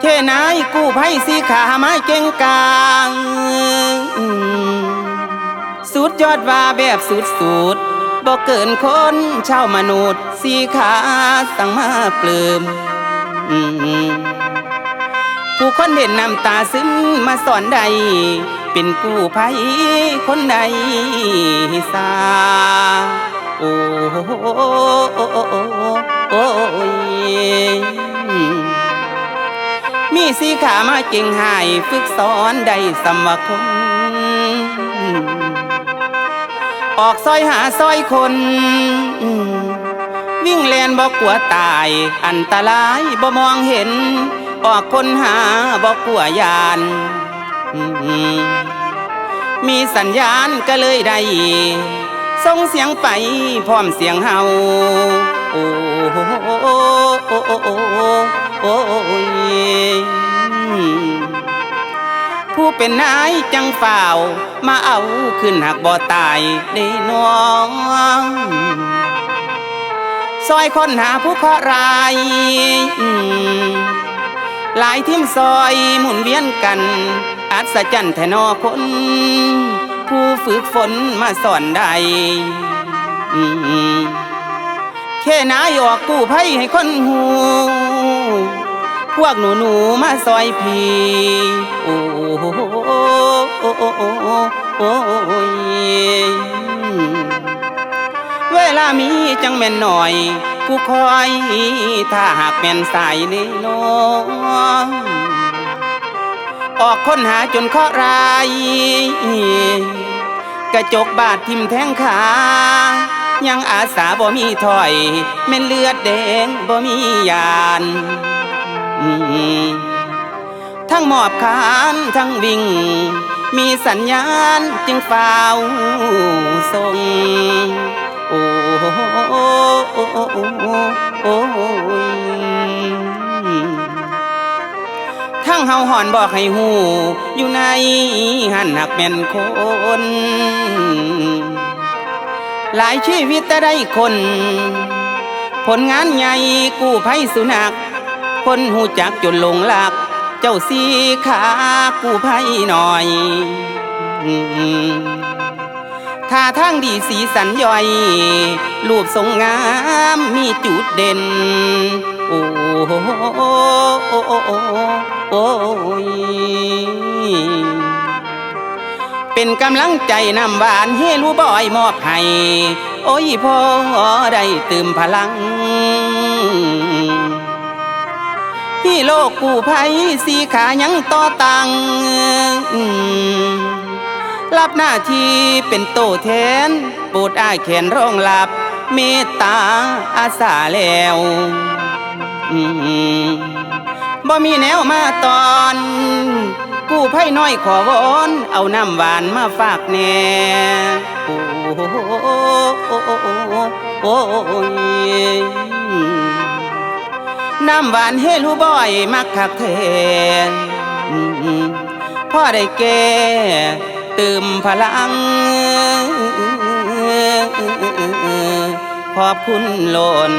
เทนายกู้ภัยสีขาไม้เก่งกลางสุดยอดว่าแบบสุดบ่เกินคนชาวมนุษย์สีขาสั่งมาปลื้มผู้คนเห็นน้ำตาซึมมาสอนใดเป็นกู้ภัยคนใดสาโอ้ยมีสีขามาเก่งหายฝึกสอนได้สมว่าคนออกซอยหาซอยคนวิ่งแลนบ่กลัวตายอันตรายบ่มองเห็นออกคนหาบ่กลัวยานมีสัญญาณก็เลยได้ส่งเสียงไปพร้อมเสียงเฮาโอ้ยผู้เป็นนายจังฝ่าวมาเอาขึ้นหักบ่ตายได้น้องซอยคนหาผู้เคราะห์ร้ายหลายทีมซอยหมุนเวียนกันอัศจรรย์แท้นอคนผู้ฝึกฝนมาสอนได้แค่นายออกกู้ภัยให้คนหูพวกหนูมาซอยพี่โอ้ยเวลามีจังแม่นหน่อยผู้คอยถ้าหากแม่นสายนี่น้องออกค้นหาจนเคาะร้ายกระจกบาดทิ่มแทงขายังอาสาบ่มีถอยแม่นเลือดแดงบ่มียานทั้งหมอบขานทั้งวิ่งมีสัญญาณจึงฝ่าวส่งโอ้ทั้งเฮาหอนบอกให้หูอยู่ในหันหักแม่นคนหลายชีวิตแต่ได้คนผลงานใหญ่กู้ภัยสุนัขคนหูจักจนหลงหลักเจ้าสีขากู้ภัยหน่อยท่าทางดีสีสันย่อยรูปทรงงามมีจุดเด่นโอ้ยเป็นกำลังใจนำหวานให้รู้บ่อยมอบให้โอ้ยพอได้เติมพลังฮีโร่กู้ภัยสีขายังต่อตังรับหน้าที่เป็นโตแทนโปรดอ้ายแขนรองรับเมตตาอาสาแล้วบ่มีแนวมาตอนกู้ภัยน้อยขอวอนเอาน้ำหวานมาฝากแน่โอ้ยน้ำหวานให้รู้บ่อยมักคักแทนพ่อได้แก่เติมพลังขอบคุณล้น